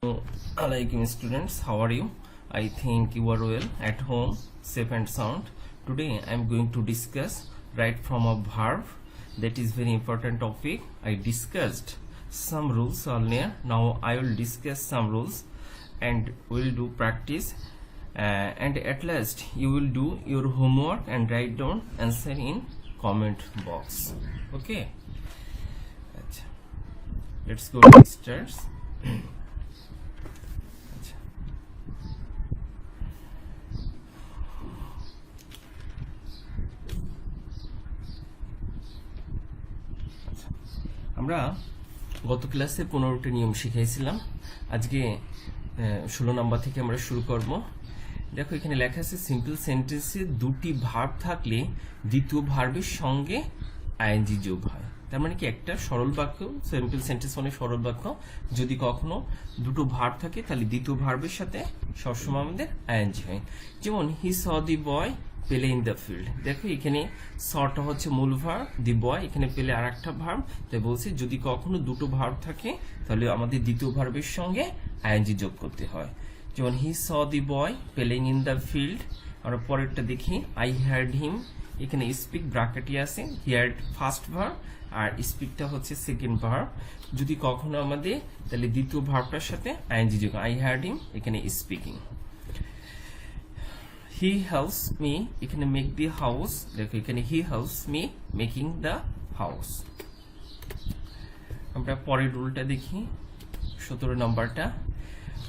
Alaikum students, how are you? I think you are well at home, safe and sound. Today I am going to discuss right from a verb. That is very important topic. I discussed some rules earlier. Now I will discuss some rules and will do practice. And at last you will do your homework and write down answer in comment box. Okay. Let's go to starts. আমরা গত ক্লাসে 15টি নিয়ম শিখাইছিলাম। আজকে 16 number থেকে আমরা শুরু করব। দেখো এখানে লেখা আছে সিম্পল সেন্টেন্সে দুটি ভার্ব থাকলে দ্বিতীয় ভার্বের সঙ্গে আইএনজি যোগ হয়। তার মানে কি একটা সরল বাক্য, সিম্পল সেন্টেন্স মানে সরল বাক্য, যদি কখনো দুটো ভার্ব থাকে তাহলে দ্বিতীয় ভার্বের সাথে সবসময় আমাদের আইএনজি হয়। যেমন হি স দি বয় পেলে ইন দ্য ফিল্ড। দেখো এখানে সটা হচ্ছে মূল ভার্ব, দি বয় এখানে পেলে আর একটা ভার্ব। তাই বলছি যদি কখনো দুটো ভার্ব থাকে তাহলে আমাদের দ্বিতীয় ভার্বের সঙ্গে আইএনজি যোগ করতে হয়। যেমন হি স দি বয় পেলিং ইন দ্য ফিল্ড। আমরা পরেরটা দেখি আই হার্ড হিম। এখানে স্পিক ব্র্যাকেটে আছে, হিয়ার্ড ফার্স্ট ভার্ব আর স্পিকটা হচ্ছে সেকেন্ড ভার্ব। যদি কখনো আমাদের তাহলে দ্বিতীয় ভার্বটার সাথে আইএনজি যোগ, আই হার্ড হিম এখানে স্পিকিং। হি হেল্পস মি এখানে মেক দি হাউস। দেখো এখানে he helps me making the house. আমরা পরের রুলটা দেখি 17 নম্বরটা।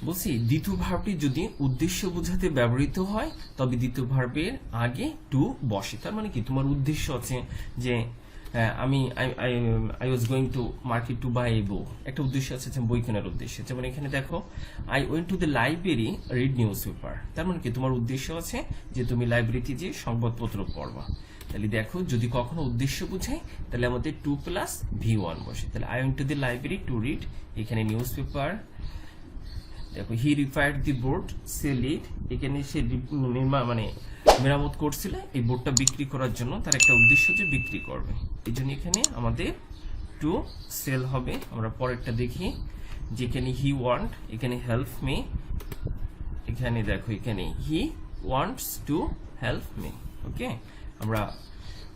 বলছি দ্বিতীয় ভার্বটি যদি উদ্দেশ্য বোঝাতে ব্যবহৃত হয় তবে দ্বিতীয় ভার্বের আগে টু বসে। তার মানে কি তোমার উদ্দেশ্য আছে যে আমি I was going to market to buy a book, একটা উদ্দেশ্য আছে বই কেনার উদ্দেশ্যে। যেমন এখানে দেখো I went to the library read newspaper. তার মানে কি তোমার উদ্দেশ্য আছে যে তুমি লাইব্রেরিতে যে সংবাদপত্র পড়বা। তাহলে দেখো যদি কখনো উদ্দেশ্য বোঝায় তাহলে আমাদের 2 + V1 বসে। তাহলে I went to the library to read এখানে নিউজ পেপার। দেখো he repaired the board sell it. এখানে সে মেরামত করছিল এই বোর্ডটা বিক্রি করার জন্য, তার একটা উদ্দেশ্য যে বিক্রি করবে, এই জন্য এখানে আমাদের টু সেল হবে। আমরা পরেরটা দেখি যেখানে হি ওয়ান্ট এখানে হেল্প মি। এখানে দেখো এখানে he wants to help me. Okay, আমরা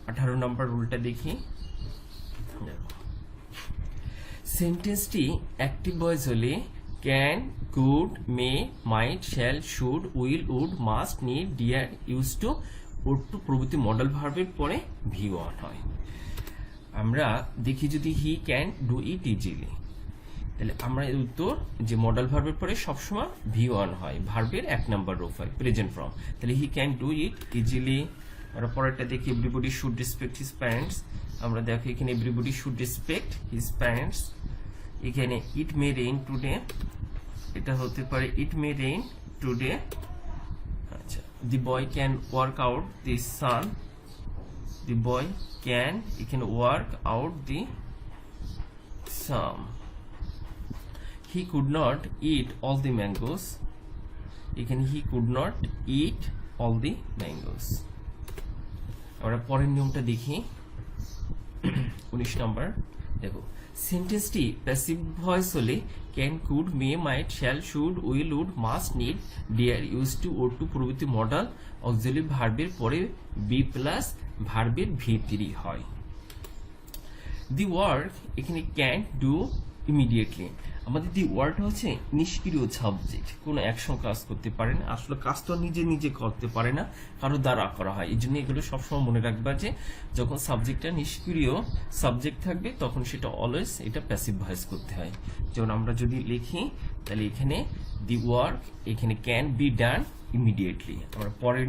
18 নম্বর রুলটা দেখি। সেন্টেন্সটি অ্যাক্টিভ ভয়েস হলে can, could, may, might, shall, should, will, would, must, need, dare, use to, ought to প্রভৃতি মডেল ভার্বের পরে V1 হয়। আমরা দেখি যদি he can do it easily, তাহলে আমরা এর উত্তর যে মডেল ভার্বের পরে সবসময় V1 হয়, ভার্বের 1 নম্বর রূপ হয় প্রেজেন্ট ফর্ম। তাহলে হি ক্যান ডু ইট ইজিলি। আমরা পরেরটা দেখি everybody should respect his parents. আমরা দেখো এখানে everybody should respect his parents. এখানে ইট মে রেইন টুডে, এটা হতে পারে ইট মে রেইন টুডে। আচ্ছা, the boy can work out the sum. The boy can এখানে work out the sum. He could not eat all the mangoes. এখানে he could not eat all the mangoes. আমরা পরের নিয়মটা দেখি 19 নম্বর। দেখো সেন্টেন্সটি প্যাসিভ ভয়েস হলে can, could, may, might, shall, should, will, would, must, need, dare, use to, ought to প্রভৃতি মডেল অক্সিলারি ভার্বের পরে B+ ভার্বের V3 হয়। দি ওয়ার্ক এখানে ক্যান ডু ইমিডিয়েটলি। আমাদের দি ওয়ার্ক হচ্ছে নিষ্ক্রিয় সাবজেক্ট, কোনো অ্যাকশন কাজ করতে পারে না। আসলে কাজ তো নিজে নিজে করতে পারে না, কারো দ্বারা করা হয়। এই জন্য এগুলো সবসময় মনে রাখবা যে যখন সাবজেক্টটা নিষ্ক্রিয় সাবজেক্ট থাকবে তখন সেটা অলওয়েজ এটা প্যাসিভ ভয়েস করতে হয়। যেমন আমরা যদি লিখি তাহলে এখানে দি ওয়ার্ক এখানে ক্যান বি ডান ইমিডিয়েটলি। আমরা পরে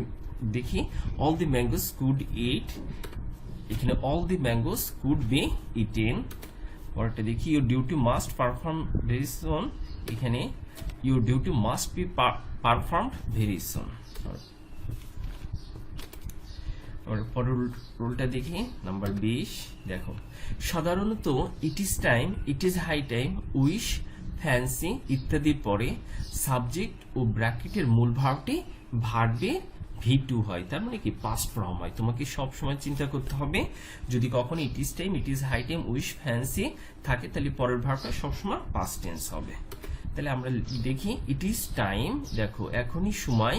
দেখি all the mangoes could eat. এখানে all the mangoes could be eaten. পরেরটা দেখি your duty must perform very soon. এখানে your duty must be performed very soon. পরের রুলটা দেখি নাম্বার 20। দেখো সাধারণত it is time, it is high time, wish, fancy ইত্যাদির পরে সাবজেক্ট ও ব্র্যাকেটের মূল ভার্বটি ভার্বের V2 হয়। তার মানে কি পাস্ট ফর্ম হয়। তোমাকে সব সময় চিন্তা করতে হবে যদি কখনো it is time, it is high time, wish, fancy থাকে তাহলে পরের ভার্বটা সবসময় পাস্ট টেন্স হবে। তাহলে আমরা দেখি ইট ইজ টাইম, দেখো এখনই সময়,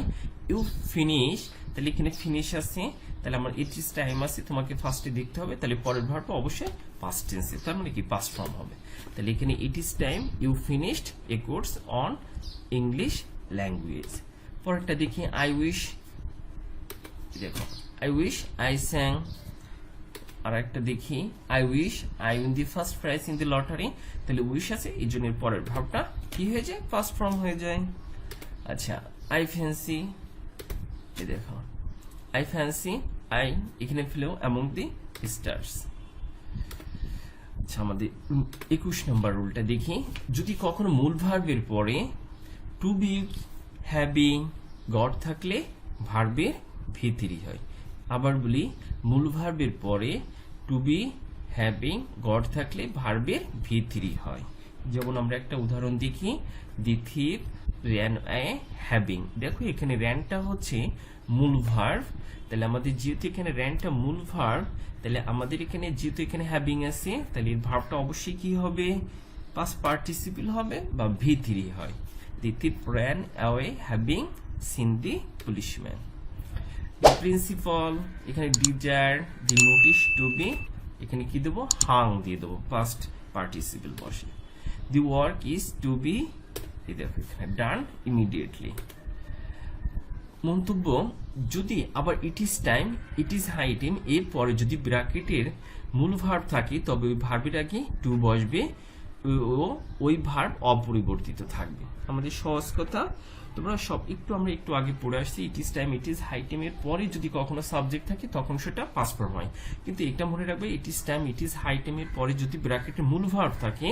ইউ ফিনিশ, তাহলে এখানে ফিনিশ আছে, তাহলে আমার ইট ইজ টাইম আছে, তোমাকে ফার্স্টে দেখতে হবে, তাহলে পরের ভার্বটা অবশ্যই পাস্ট টেন্সে, তার মানে কি পাস্ট ফর্ম হবে। তাহলে এখানে it is time you finished a course on English language. পরেরটা দেখি আই উইশ, দেখো আই উইশ আই স্যাং। আর একটা দেখি I wish I win the first prize in the lottery, তাহলে উইশ আছে এই জন্য পরের ভাবটা কি হয়ে যায়, পাস্ট ফর্ম হয়ে যায়। আচ্ছা আই ফ্যান্সি, দেখো আই ফ্যান্সি আই এখানে ফেলেও অ্যামং দি স্টার্স। আচ্ছা আমাদের 21 নম্বর রুলটা দেখি, যদি কখনো মূল ভার্বের পরে টু বি, হ্যাভিং, গট থাকলে ভার্বের V3 হয়। আবার বলি, মূল ভার্বের পরে টু বি, হ্যাভিং, গট থাকলে ভার্বের V3 হয়। যেমন আমরা একটা উদাহরণ দেখি, দি থিপ র্যান এ হ্যাভিং। দেখো এখানে র্যানটা হচ্ছে মূল ভার্ব, তাহলে আমাদের যেহেতু এখানে র্যানটা মূল ভার্ব, তাহলে আমাদের এখানে যেহেতু এখানে হ্যাভিং আছে, তাহলে এর ভার্বটা অবশ্যই কি হবে, পাস্ট পার্টিসিপল হবে বা V3 হয়। The thief ran away having seen the policeman. Principal, এখানে desire, the notice to be, এখানে কি দেবো, হাং দিয়ে দেবো, পাস্ট পার্টিসিপল বসে। The work is to be, দেখো এখানে ডান ইমিডিয়েটলি। মন্তব্য, যদি আবার it is time, it is high time এর পরে যদি ব্র্যাকেটের মূল ভার্ব থাকে, তবে ওই ভার্বের আগে টু বসবে ও ওই ভার্ব অপরিবর্তিত থাকবে। আমাদের সহজ কথা, তোমরা সব আমরা একটু আগে পড়ে আসছি, it is time, it is high time এর পরে যদি কখনো সাবজেক্ট থাকে তখন সেটা পাস্ট ফর্ম হয়। কিন্তু এটা মনে রাখবে, it is time, it is high time এর পরে যদি ব্র্যাকেটের মূল ভার্ব থাকে,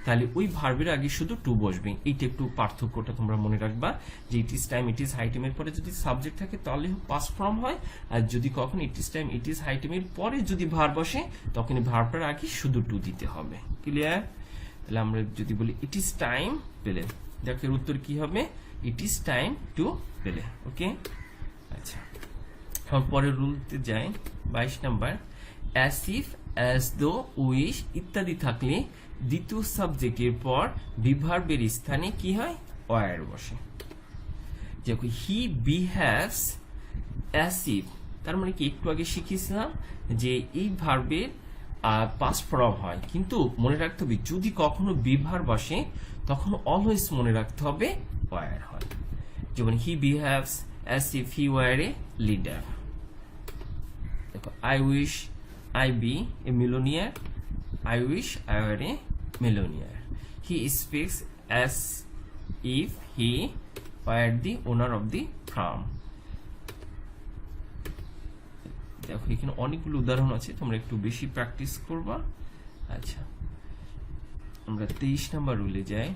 তাহলে ওই ভার্বের আগে শুধু টু বসবে। এইটা একটু পার্থক্যটা তোমরা মনে রাখবা, যে it is time, it is high time এর পরে যদি সাবজেক্ট থাকে তাহলে পাস্ট ফর্ম হয়, আর যদি কখনো it is time, it is high time এর পরে যদি ভার্ব বসে, তখন ভার্বটার আগে শুধু টু দিতে হবে। ক্লিয়ার? তাহলে আমরা যদি বলি ইট ইজ টাইম পেলে, দেখো এর উত্তর কি হবে, ইট ইজ টাইম টু পেলে। ওকে, আচ্ছা এখন পরের রুলতে যাই। 22 number, as if, as though, wish ইত্যাদি থাকলে দ্বিতীয় সাবজেক্টের পর বিভার্বের স্থানে কি হয়, ওয়ার বসে। দেখো হি বিহেভস অ্যাজ ইফ, তার মানে কি একটু আগে শিখেছিলাম যে এই ভার্বের পাস্ট ফর্ম হয়, কিন্তু মনে রাখতে হবে যদি কখনো বিভার বসে তখন অলওয়েজ মনে রাখতে হবে ওয়ার হয়। যেমন he behaves as if he were a leader. দেখো I wish I be a millionaire, I wish I were a millionaire. He speaks as if he were the owner of the firm. দেখো এখানে অনেকগুলো উদাহরণ আছে, তোমরা একটু বেশি practice করবা। আচ্ছা আমরা 23 নাম্বার রুলে যাই।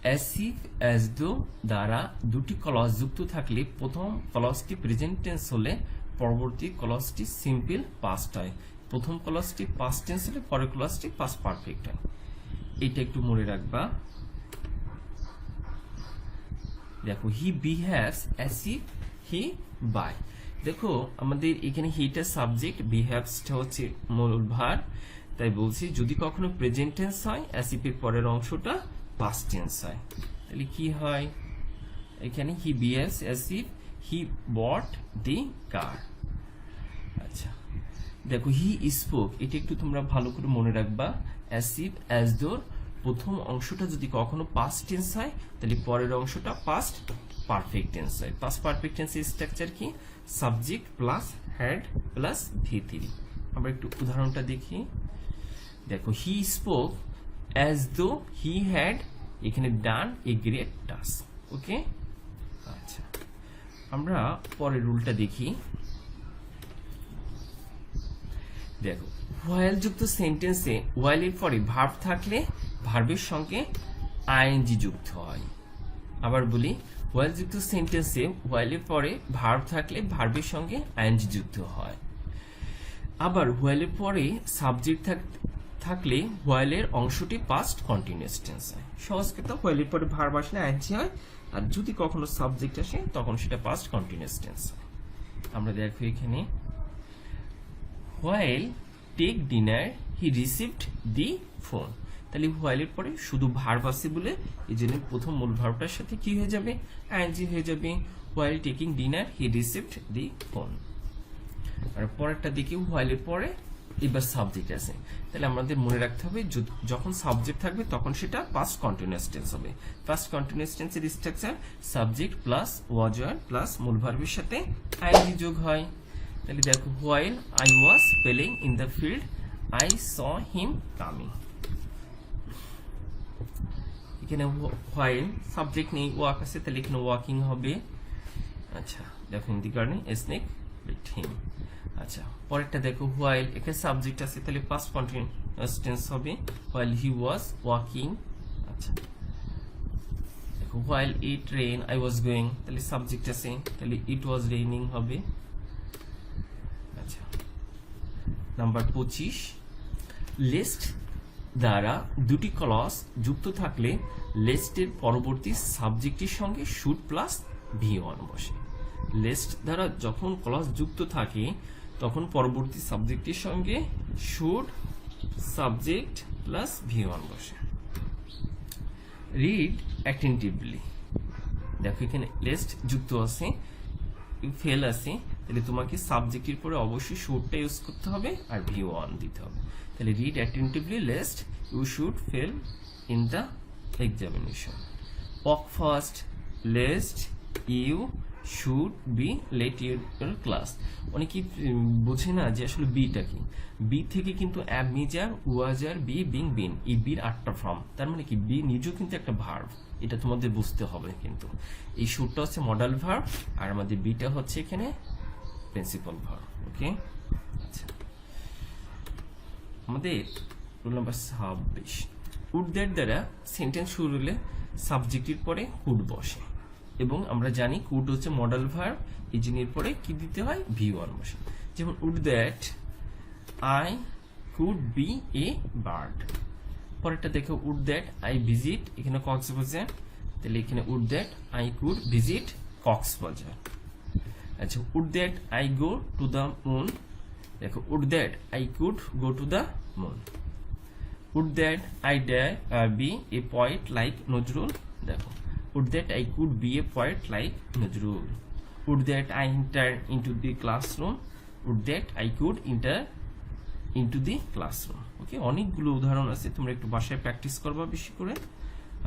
অ্যাজ ইফ, অ্যাজ দো দ্বারা দুটি ক্লজ যুক্ত থাকলে প্রথম ক্লজটি প্রেজেন্ট টেন্স হলে পরবর্তী ক্লজটি সিম্পল পাস্ট হয়, প্রথম ক্লজটি পাস্ট টেন্স হলে পরের ক্লজটি পাস্ট পারফেক্ট হয়। এটা একটু মনে রাখবা। দেখো he behaves as if he buy, দেখো আমাদের এখানে হিটা সাবজেক্ট, বিহেভসটা হচ্ছে মূল ভার্ব, তাই বলছি যদি কখনো প্রেজেন্ট টেন্স হয় অ্যাজ ইফ এর পরের অংশটা পাস্ট টেন্স হয়, তাহলে কি হয়, এখানে he behaves as if he bought the car. আচ্ছা দেখো হি স্পোক, এটা একটু তোমরা ভালো করে মনে রাখবা, অ্যাজ ইফ, অ্যাজ দোর প্রথম অংশটা যদি কখনো পাস্ট টেন্স হয় তাহলে পরের অংশটা পাস্ট পারফেক্ট টেন্স হয়। পাস্ট পারফেক্ট টেন্সের স্ট্রাকচার কি, subject plus had plus V3। আমরা একটু উদাহরণটা দেখি। দেখো he spoke as though he had এখানে ডান এ গ্রেট টাস্ক। ওকে, আচ্ছা আমরা পরের রুলটা দেখি। দেখো হোয়াইল যুক্ত সেন্টেন্সে হোয়াইলের পরে ভার্ব থাকলে ভার্বের সঙ্গে আইএনজি যুক্ত হয়। আবার বলি, হোয়াইল যুক্ত সেন্টেন্সে হোয়াইলের পরে ভার্ব থাকলে ভার্বের সঙ্গে আইএনজি যুক্ত হয়। আবার হোয়াইলের পরে সাবজেক্ট থাকলে হোয়াইলের অংশটি পাস্ট কন্টিনিউয়াস টেন্স হয়। সহজ কথা, হোয়াইলের পরে ভার্ব আসলে আইএনজি হয়, আর যদি কখনো সাবজেক্ট আসে তখন সেটা পাস্ট কন্টিনিউয়াস টেন্স হয়। আমরা দেখো এখানে while take dinner he received the phone, তাহলে হোয়াইলের পরে শুধু ভার্ব আছে বলে এই জন্য প্রথম মূল ভার্বটার সাথে কি হয়ে যাবে, আইএনজি হয়ে যাবে। While taking dinner he received the phone. আর পরেরটা দেখি হোয়াইলের পরে এবার সাবজেক্ট আছে, তাহলে আমাদের মনে রাখতে হবে যখন সাবজেক্ট থাকবে তখন সেটা পাস্ট কন্টিনিউয়াস টেন্স হবে। ফার্স্ট কন্টিনিউয়াস টেন্সের structure subject plus was plus মূল ভার্বের সাথে আইএনজি যোগ হয়। তাহলে দেখো while I was playing in the field I saw him coming. এখানে হোয়াইল সাবজেক্ট নেই, ওয়াক আছে, তাহলে এখানে ওয়াকিং হবে। আচ্ছা দেখো হিন্দি কারণে স্নেক বিট হিম। আচ্ছা পরেরটা দেখো হোয়াইল, এখানে সাবজেক্ট আছে তাহলে পাস্ট কন্টিনিউয়াস টেন্স হবে হোয়াইল হি ওয়াজ ওয়াকিং। আচ্ছা দেখো while it rain I was going, তাহলে সাবজেক্ট আছে তাহলে ইট ওয়াজ রেইনিং হবে। আচ্ছা নাম্বার 25, লিস্ট দ্বারা দুটি ক্লজ যুক্ত থাকলে লিস্টের পরবর্তী সাবজেক্টের সঙ্গে শুড প্লাস V1 বসে। লিস্ট দ্বারা যখন ক্লজ যুক্ত থাকে তখন পরবর্তী সাবজেক্টের সঙ্গে শুড সাবজেক্ট প্লাস V1 বসে। রিড অ্যাটেন্টিভলি, দেখো এখানে লিস্ট যুক্ত আছে, ফেল আছে, তাহলে তোমাকে সাবজেক্টের পরে অবশ্যই শুডটা ইউজ করতে হবে আর V1 দিতে হবে। তাহলে read attentively lest you should fail in the examination. Walk fast lest you should be late your class. অনেকেই বোঝে না যে আসলে বিটা কি। বি থেকে কিন্তু অ্যাব মেজার ওয়াজার বি বিং বিন, এই বির 8টা ফর্ম, তার মানে কি বি নিজেও কিন্তু একটা ভার্ব, এটা তোমাদের বুঝতে হবে। কিন্তু এই শুডটা হচ্ছে মডাল ভার্ব আর আমাদের বিটা হচ্ছে এখানে প্রিন্সিপাল ভার্ব। ওকে আচ্ছা আমাদের রুল নাম্বার 26, উড দ্যাট দ্বারা সেন্টেন্স শুরু হলে সাবজেক্টের পরে কুড বসে এবং আমরা জানি কুড হচ্ছে মডাল ভার্ব, এই জিনিসের পরে কি দিতে হয় V1 বসে। যেমন would that I could be a bird. পরেরটা দেখো উড দ্যাট আই ভিজিট, এখানে কক্সবাজার, তাহলে এখানে would that I could visit Cox's Bazar. আচ্ছা would that I go to the moon, দেখো would that I could go to the moon. Would that I dare be a poet like Nazrul, দেখো would that I could be a poet like Nazrul. Would that I enter into the classroom, would that I could enter into the classroom. ওকে অনেকগুলো উদাহরণ আছে, তোমরা একটু বাসায় practice করবা বেশি করে।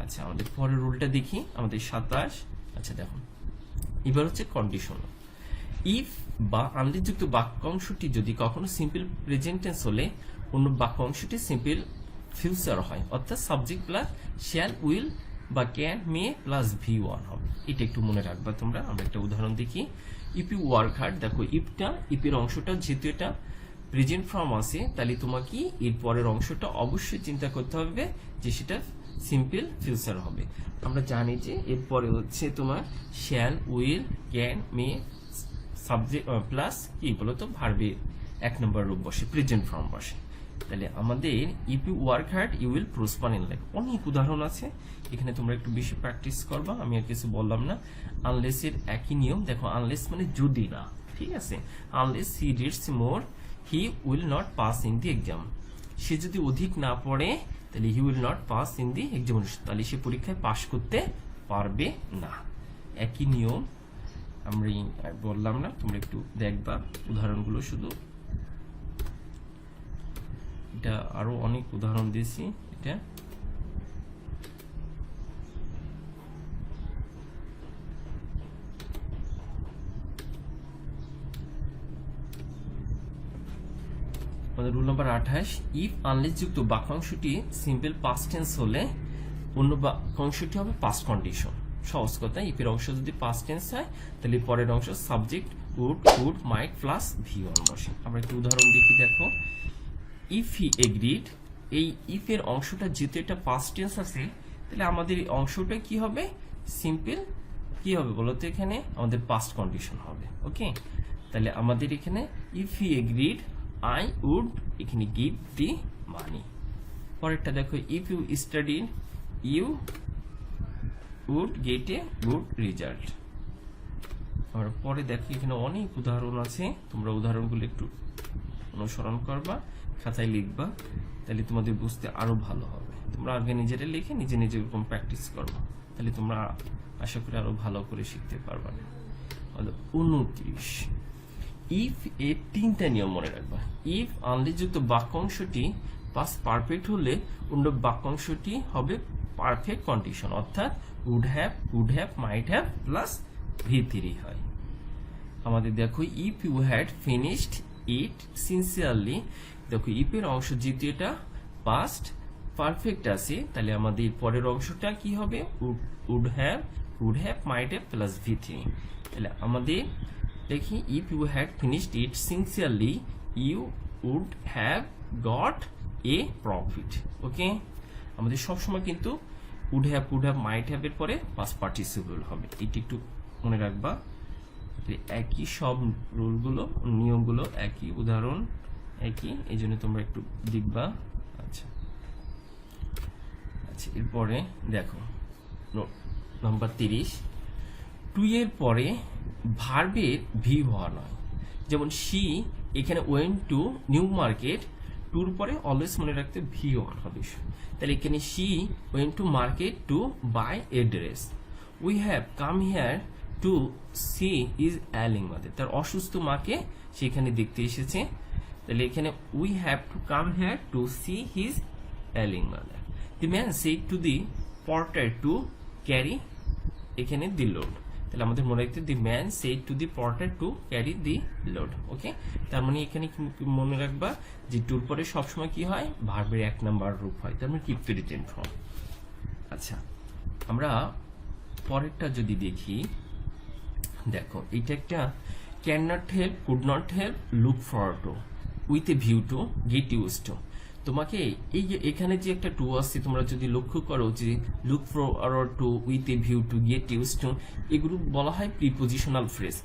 আচ্ছা আমাদের পরের রুলটা দেখি, আমাদের 27। আচ্ছা দেখো এবার হচ্ছে কন্ডিশন। ইফ বা আনলেস যুক্ত বাক্যাংশটি যদি কখনো সিম্পল প্রেজেন্ট টেন্স হলে অন্য বাক্যাংশটি সিম্পল ফিউচার হয়, অর্থাৎ সাবজেক্ট প্লাস শ্যাল উইল বা ক্যান মে প্লাস V1 হবে। এটা একটু মনে রাখবা তোমরা। আমরা একটা উদাহরণ দেখি। ইফ ইউ ওয়ার্ক হার্ড, দেখো ইফের অংশটা যেহেতু এটা প্রেজেন্ট ফর্ম আছে তাহলে তোমাকে এর পরের অংশটা অবশ্যই চিন্তা করতে হবে যে সেটা সিম্পল ফিউচার হবে। আমরা জানি যে এরপরে হচ্ছে তোমার shall will can May subject plus কি বলতো ভার্বের 1 নম্বর রূপ বসে, প্রেজেন্ট ফর্ম বসে। তাহলে আমাদের if you work hard you will prosper in life. অনেক উদাহরণ আছে, এখানে তোমরা একটু বেশি প্র্যাকটিস করবা, আমি আর কিছু বললাম না। আনলেস এর একই নিয়ম, দেখো আনলেস মানে যদি না, ঠিক আছে। Unless he reads more he will not pass in the exam. সে যদি অধিক না পড়ে তাহলে he will not pass in the examination, তাহলে সে পরীক্ষায় পাস করতে পারবে না। একই নিয়ম আমরা বললাম না, তোমরা একটু দেখবা উদাহরণগুলো শুধু। এটা আরো অনেক উদাহরণ দিয়েছি। এটা আমাদের রুল নাম্বার 28, ইফ আনলেস যুক্ত বাক্যাংশটি সিম্পল পাস্ট টেন্স হলে অন্য বাক্যাংশটি হবে পাস্ট কন্ডিশন। সহজ কথা, ইফের অংশ যদি পাস্ট টেন্স হয় তাহলে পরের অংশ subject would could might plus V1 বসে। আমরা একটু উদাহরণ দেখি, দেখো ইফ হি এগ্রিড, এই ইফের অংশটা যেহেতু এটা পাস্ট টেন্স আছে তাহলে আমাদের এই অংশটা কি হবে সিম্পল কি হবে বলতো, এখানে আমাদের পাস্ট কন্ডিশন হবে। ওকে তাহলে আমাদের এখানে if he agreed I would এখানে গিভ দি মানি। পরেরটা দেখো if you study you would get a good result. আর পরে দেখো এখানে অনেক উদাহরণ আছে, তোমরা উদাহরণগুলো একটু অনুসরণ করবা, খাতায় লিখবা, তাহলে তোমাদের বুঝতে আরো ভালো হবে। তোমরা আগে নিজেরা লিখে নিজে নিজে এরকম প্র্যাকটিস করবা, তাহলে তোমরা আশা করি আরো ভালো করে শিখতে পারবা। 29 ইফ এ 3টা নিয়ম মনে রাখবা। ইফ আনলিযুক্ত বাক্যাংশটি পাস্ট পারফেক্ট হলে অন্য বাক্যাংশটি হবে পারফেক্ট কন্ডিশন, অর্থাৎ would have might have plus V3 হয়। আমাদের দেখো if you had finished it sincerely, দেখো ইফ এর অংশ যেহেতু এটা পাস্ট পারফেক্ট আছে, তাহলে আমাদের পরের অংশটা কি হবে, would have might have plus V3। তাহলে আমাদের দেখি if you had finished it sincerely you would have got a profit. Okay, আমাদের সবসময় কিন্তু উড হ্যাভ মাইট হ্যাভ এর পরে পাস্ট পার্টিসিপল হবে, এটি একটু মনে রাখবা। একই সব রুলগুলো নিয়মগুলো একই, উদাহরণ একই, এই জন্য তোমরা একটু দেখবা। আচ্ছা আচ্ছা, এরপরে দেখো নাম্বার 30, টু এর পরে ভার্বের ভি হওয়া নয়। যেমন শি এখানে ওয়েন্ট টু নিউ মার্কেট, টুর পরে অলওয়েজ মনে রাখতে ভি ওয়ান হবে। তাহলে এখানে she went to market to buy a dress. We have come here to see his ailing mother, তার অসুস্থ মাকে সেখানে দেখতে এসেছে। তাহলে এখানে we have to come here to see his ailing mother. The man said to the porter to carry, এখানে the load. তাহলে আমাদের মনে রাখতে the man said to the porter to carry the load. Okay, তার মানে এখানে মনে রাখবা যে টুর পরে সবসময় কি হয়, ভার্বের 1 নাম্বার রূপ হয়, তার মানে কি প্রেজেন্ট ফর্ম। আচ্ছা, আমরা পরেরটা যদি দেখি, দেখো এটা একটা can not help, could not help, look forward to, with a view to, get use to. তোমাকে এই যে এখানে যে একটা টু আসছে, তোমরা যদি লক্ষ্য করো যে look forward to, with a view to, get use to, এগুলো বলা হয় প্রিপোজিশনাল ফ্রেজ।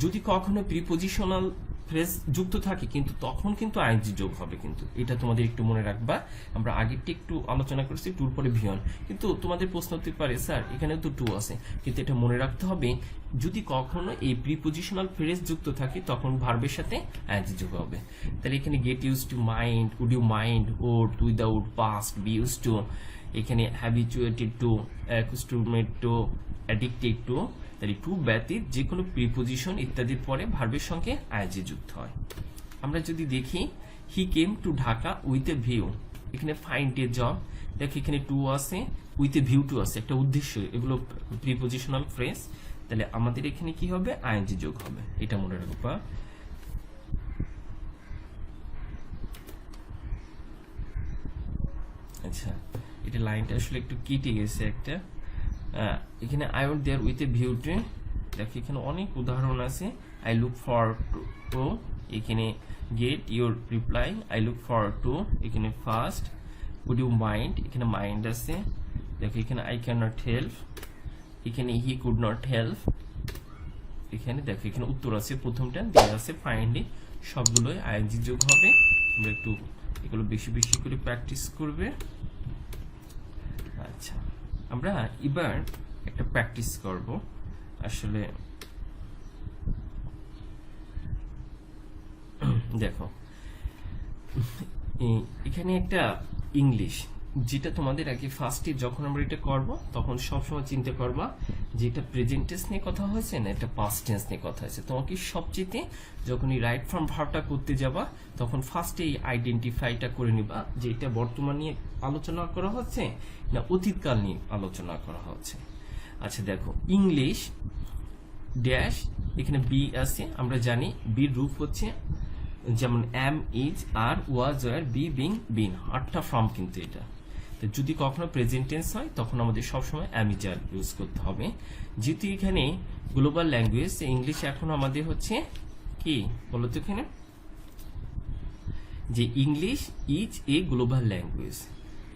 যদি কখনো প্রিপোজিশনাল ফ্রেজ যুক্ত থাকে কিন্তু তখন কিন্তু আইএনজি যোগ হবে, কিন্তু এটা তোমাদের একটু মনে রাখবা। আমরা আগেরটা একটু আলোচনা করেছি টুর পরে ভিয়ন, কিন্তু তোমাদের প্রশ্ন হতে পারে স্যার এখানে তো টু আছে, কিন্তু এটা মনে রাখতে হবে যদি কখনো এই প্রিপোজিশনাল ফ্রেজ যুক্ত থাকে তখন ভার্বের সাথে আইএনজি যোগ হবে। তাহলে এখানে get use to mind, would you mind, ought, without, past, be used to, এখানে habituated to, accustomed to, addicted to. তাহলে টু ব্যতীত যে কোনো প্রিপোজিশন ইত্যাদির পরে ভার্বের সঙ্গে আইএনজি যুক্ত হয়। আমরা যদি দেখি he came to Dhaka with a view, এখানে ফাইন্ড এ জব, দেখো এখানে টু আছে, উইথ এ ভিউ টু আছে, একটা উদ্দেশ্য, এগুলো প্রিপোজিশনাল ফ্রেজ। তাহলে আমাদের এখানে কি হবে, আইএনজি যোগ হবে, এটা মনে রাখবা। আচ্ছা, এটা লাইনটা আসলে একটু কেটে গেছে একটা। এখানে I want there with a view to, দেখো এখানে অনেক উদাহরণ আছে। আই লুক ফর টু, এখানে get your reply, I look for to, এখানে ফার্স্ট, উড ইউ মাইন্ড, এখানে মাইন্ড আছে, দেখো এখানে আই ক্যান নট হেল্প, এখানে হি কুড নট হেল্প, এখানে দেখো এখানে উত্তর আছে প্রথমটা, দেওয়া আছে ফাইন্ডলি, সবগুলোই আইএনজি যোগ হবে। তোমরা একটু এগুলো বেশি বেশি করে প্র্যাকটিস করবে। আচ্ছা, আমরা এবার একটা প্র্যাকটিস করব। আসলে দেখো এখানে একটা ইংলিশ, যেটা তোমাদের আগে ফার্স্টে যখন আমরা এটা করব তখন সবসময় চিন্তা করবা যে এটা প্রেজেন্ট টেন্স নিয়ে কথা হয়েছে না এটা পাস্ট টেন্স নিয়ে কথা হয়েছে। তোমাকে সবচেয়ে যখন এই রাইট ফ্রম ভার্বটা করতে যাবা তখন ফার্স্টে এই আইডেন্টিফাইটা করে নিবা যে এটা বর্তমান নিয়ে আলোচনা করা হচ্ছে না অতীতকাল নিয়ে আলোচনা করা হচ্ছে। আচ্ছা দেখো, ইংলিশ ড্যাশ, এখানে বি আছে, আমরা জানি বির রূপ হচ্ছে যেমন am, is, are, was, were, be, being, been, 8টা ফর্ম কিন্তু এটা। তো যদি কখনো প্রেজেন্ট টেন্স হয় তখন আমাদের সবসময় এম, ইজ, আর ইউজ করতে হবে। যেহেতু এখানে গ্লোবাল ল্যাঙ্গুয়েজ, ইংলিশ এখন আমাদের হচ্ছে কি বলতো এখানে যে English is a global language,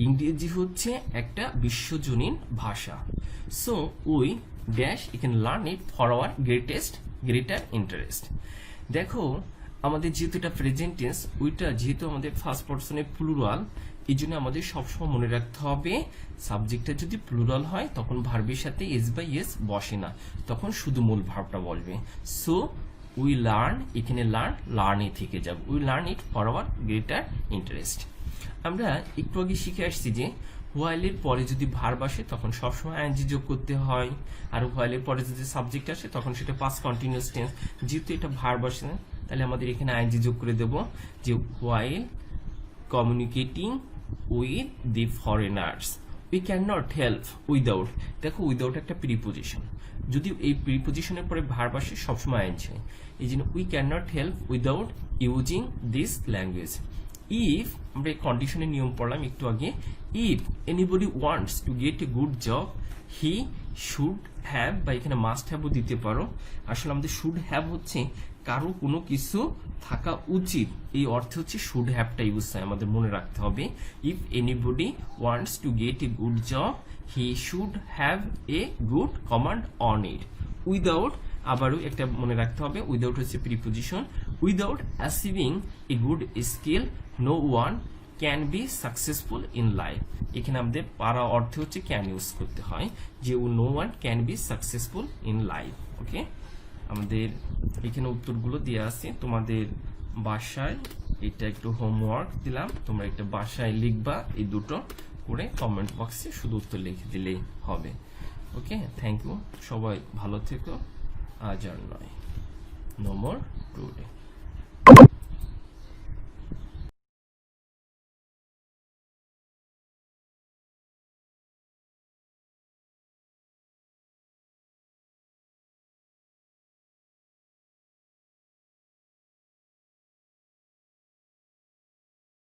ইংরেজি হচ্ছে একটা বিশ্বজনীন ভাষা। সো উই ড্যাশ এখানে learn it for our greater interest. দেখো আমাদের যেহেতু এটা প্রেজেন্ট টেন্স, ওইটা যেহেতু আমাদের ফার্স্ট পারসনে প্লুরাল, এই জন্য আমাদের সবসময় মনে রাখতে হবে সাবজেক্টটা যদি প্লুরাল হয় তখন ভার্বের সাথে এস বাই এস বসে না, তখন শুধু মূল ভার্বটা বলবে। সো উই লার্ন, এখানে লার্ন এ থেকে যাবে, we learn it for our greater interest. আমরা একটু আগে শিখে আসছি যে হোয়াইলের পরে যদি ভার্ব আসে তখন সবসময় আইএনজি যোগ করতে হয়, আর হোয়াইলের পরে যদি সাবজেক্ট আসে তখন সেটা পাস্ট কন্টিনিউয়াস টেন্স। যেহেতু এটা ভার্ব আসে না, তাহলে আমাদের এখানে আইএনজি যোগ করে দেব যে while communicating with the foreigners we can not help without. দেখো উইদাউট একটা প্রিপোজিশন, যদি এই প্রিপোজিশনের পরে ভার্ব আসে সবসময় আইএনজি হয়, এই জন্য we can not help without using this language. If আমরা এই কন্ডিশনের নিয়ম পড়লাম একটু আগে, if anybody wants to get a good job he should have, বা এখানে মাস্ট হ্যাভও দিতে পারো। আসলে আমাদের শুড হ্যাভ হচ্ছে কারো কোনো কিছু থাকা উচিত, এই অর্থে হচ্ছে শুড হ্যাভটা ইউজ হয়, আমাদের মনে রাখতে হবে। If anybody wants to get a good job he should have a good command on it. Without আবারও একটা মনে রাখতে হবে, উইদাউট হচ্ছে preposition. Without achieving a good skill no one can be successful in life. এখানে আমাদের পারা অর্থে হচ্ছে ক্যান ইউজ করতে হয়, যে no one can be successful in life. Okay, আমাদের এখানে উত্তরগুলো দেওয়া আছে, তোমাদের বাসায় এটা একটু হোমওয়ার্ক দিলাম, তোমরা একটা বাসায় লিখবা, এই দুটো করে কমেন্ট বক্সে শুধু উত্তর লিখে দিলেই হবে। ওকে, থ্যাংক ইউ, সবাই ভালো থেকো, আজ আর নয়, নো মোর টুডে।